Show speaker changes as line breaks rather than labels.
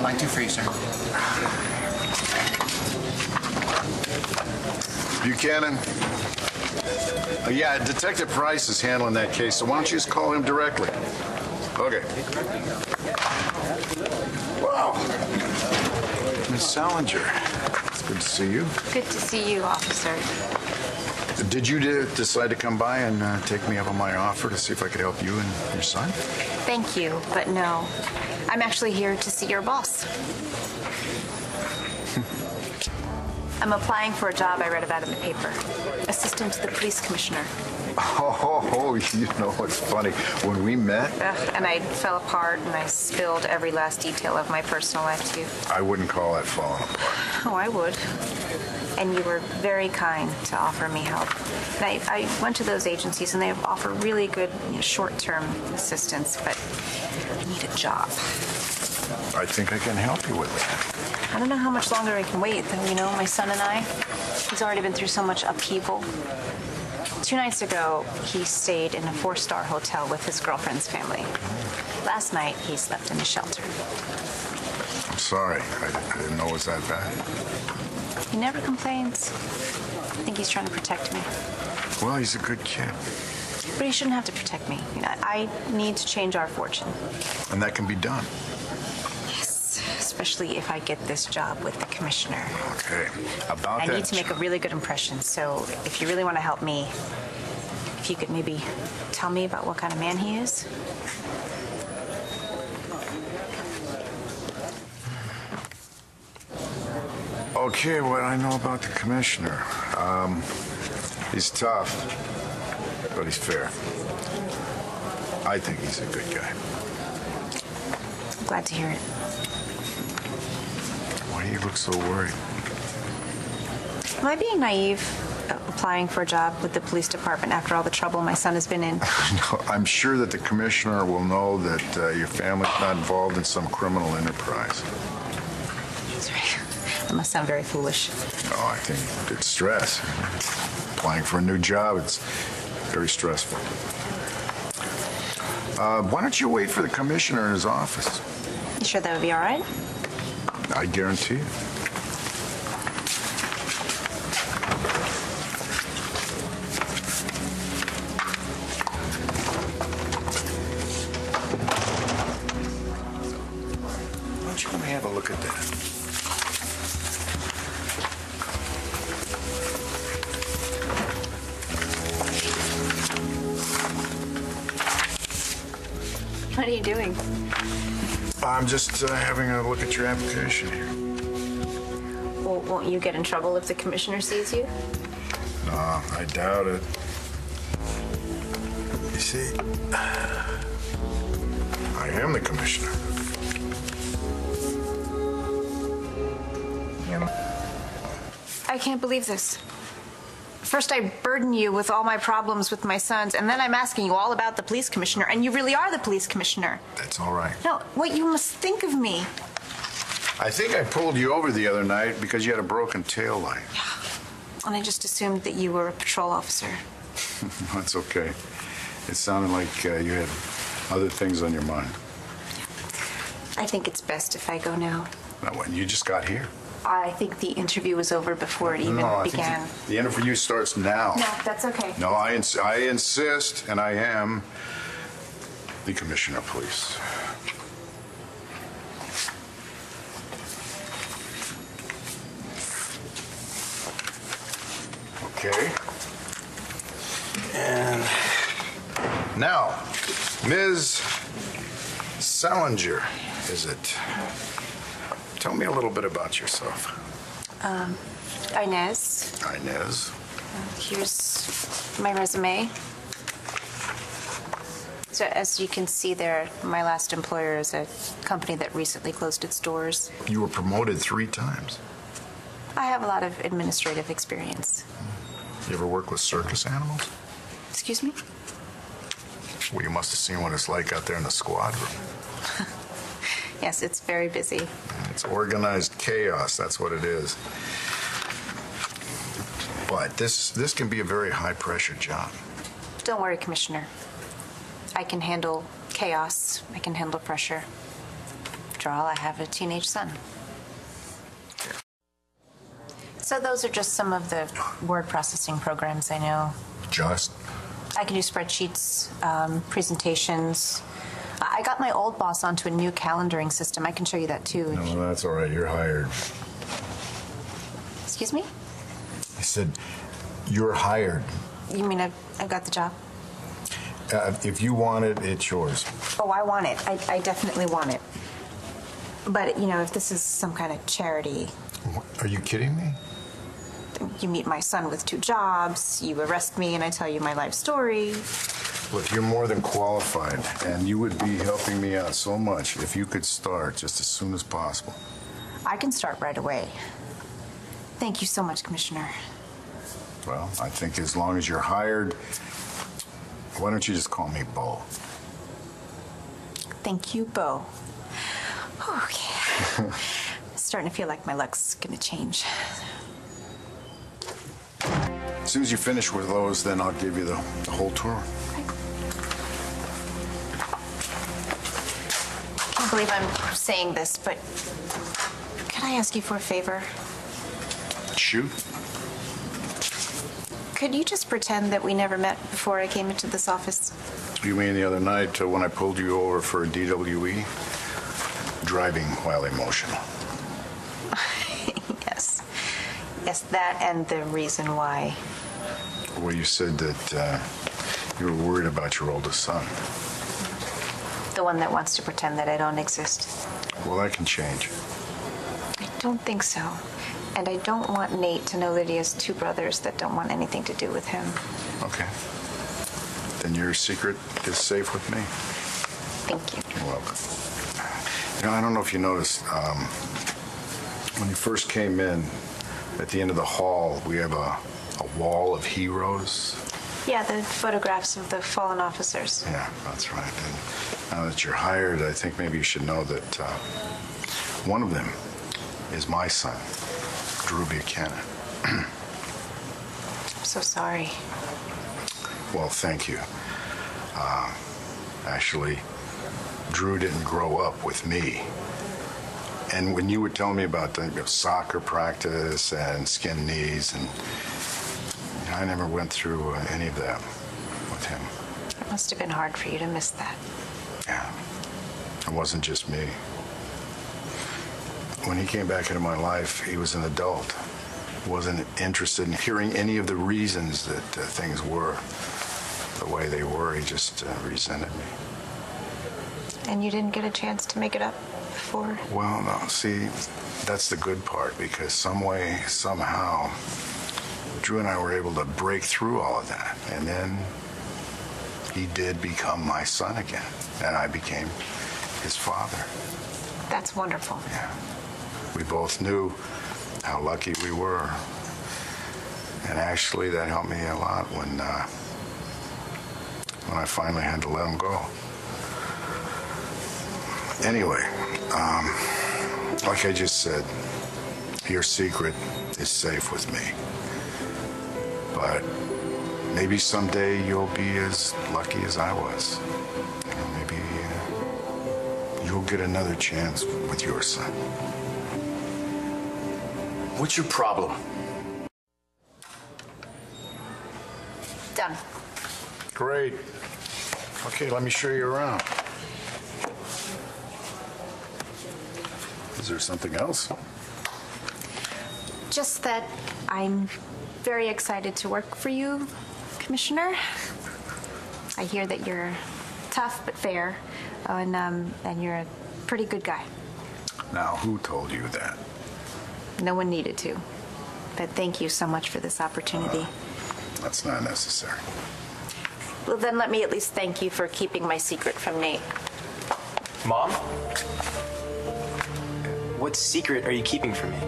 line 2 for you, sir.
Buchanan? Yeah, Detective Price is handling that case, so why don't you just call him directly? Okay. Wow. Miss Salinger, it's good to see you.
Good to see you, officer.
Did you decide to come by and take me up on my offer to see if I could help you and your son?
Thank you, but no. I'm actually here to see your boss. I'm applying for a job I read about in the paper. Assistant to the police commissioner.
Oh, you know what's funny? When we met...
And I fell apart and I spilled every last detail of my personal life to you.
I wouldn't call that falling apart.
Oh, I would. And you were very kind to offer me help. And I went to those agencies and they offer really good short-term assistance, but I need a job.
I think I can help you with that.
I don't know how much longer I can wait, though, you know, my son and I, he's already been through so much upheaval. 2 nights ago, he stayed in a 4-star hotel with his girlfriend's family. Last night, he slept in a shelter.
I'm sorry. I didn't know it was that bad.
He never complains. I think he's trying to protect me.
Well, he's a good kid.
But he shouldn't have to protect me. You know, I need to change our fortune.
And that can be done.
Yes, especially if I get this job with the commissioner.
Okay, about that...
I need to make a really good impression, so if you really want to help me, if you could maybe tell me about what kind of man he is.
Okay, what I know about the commissioner. He's tough, but he's fair. I think he's a good guy.
I'm glad to hear it.
Why do you look so worried?
Am I being naive applying for a job with the police department after all the trouble my son has been in?
No, I'm sure that the commissioner will know that your family's not involved in some criminal enterprise.
That's right. That must sound very foolish.
No, I think it's stress. Applying for a new job, it's very stressful. Why don't you wait for the commissioner in his office?
You sure that would be all right?
I guarantee it. Why don't you let me have a look at that?
What are you doing?
I'm just having a look at your application here.
Well, won't you get in trouble if the commissioner sees you?
No, I doubt it. You see, I am the commissioner.
I can't believe this. First, I burden you with all my problems with my sons, and then I'm asking you all about the police commissioner, and you really are the police commissioner.
That's all right.
No, what you must think of me.
I think I pulled you over the other night because you had a broken tail light.
Yeah. And I just assumed that you were a patrol officer.
That's okay. It sounded like you had other things on your mind.
I think it's best if I go now.
Now, when you just got here.
I think the interview was over before it even began.
I think the interview starts now.
No, that's okay.
No, I insist, and I am the commissioner of police. Okay. And now, Ms. Salinger, is it? Tell me a little bit about yourself.
Inez.
Inez.
Here's my resume. So as you can see there, my last employer is a company that recently closed its doors.
You were promoted 3 times.
I have a lot of administrative experience.
You ever work with circus animals?
Excuse me?
Well, you must have seen what it's like out there in the squad room.
Yes, it's very busy.
It's organized chaos, that's what it is. But this can be a very high-pressure job.
Don't worry, Commissioner. I can handle chaos. I can handle pressure. After all, I have a teenage son. So those are just some of the word processing programs I know.
Just?
I can do spreadsheets, presentations. I got my old boss onto a new calendaring system. I can show you that too.
No, that's all right. You're hired.
Excuse me?
I said, you're hired.
You mean I've got the job?
If you want it, it's yours.
Oh, I want it. I definitely want it. But, you know, if this is some kind of charity...
Are you kidding me?
You meet my son with 2 jobs, you arrest me, and I tell you my life story.
Look, you're more than qualified, and you would be helping me out so much if you could start just as soon as possible.
I can start right away. Thank you so much, Commissioner.
Well, I think as long as you're hired, why don't you just call me Bo?
Thank you, Bo. Okay. Starting to feel like my luck's gonna change.
As soon as you finish with those, then I'll give you the whole tour.
I can't believe I'm saying this, but could I ask you for a favor?
Shoot.
Could you just pretend that we never met before I came into this office?
You mean the other night when I pulled you over for a DWE? Driving while emotional.
Yes. Yes, that and the reason why.
Well, you said that you were worried about your oldest son.
The one that wants to pretend that I don't exist.
Well, that can change.
I don't think so. And I don't want Nate to know that he has 2 brothers that don't want anything to do with him.
Okay. Then your secret is safe with me.
Thank you.
You're welcome. You know, I don't know if you noticed, when you first came in, at the end of the hall, we have a wall of heroes.
Yeah, the photographs of the fallen officers.
Yeah, that's right. And now that you're hired, I think maybe you should know that one of them is my son, Drew Buchanan.
I'm so sorry.
Well, thank you. Actually, Drew didn't grow up with me. And when you were telling me about the soccer practice and skinned knees, and I never went through any of that with him.
It must have been hard for you to miss that.
Yeah, it wasn't just me. When he came back into my life, he was an adult. Wasn't interested in hearing any of the reasons that things were the way they were. He just resented me.
And you didn't get a chance to make it up before?
Well, no, see, that's the good part, because some way, somehow, Drew and I were able to break through all of that. And then he did become my son again, and I became his father.
That's wonderful.
Yeah. We both knew how lucky we were. And actually, that helped me a lot when I finally had to let him go. Anyway, like I just said, your secret is safe with me. But maybe someday you'll be as lucky as I was. You know, maybe you'll get another chance with your son.
What's your problem?
Done.
Great. Okay, let me show you around. Is there something else?
Just that I'm very excited to work for you, Commissioner. I hear that you're tough but fair, and you're a pretty good guy.
Now, who told you that?
No one needed to. But thank you so much for this opportunity.
That's not necessary.
Well, then let me at least thank you for keeping my secret from Nate.
Mom? What secret are you keeping from me?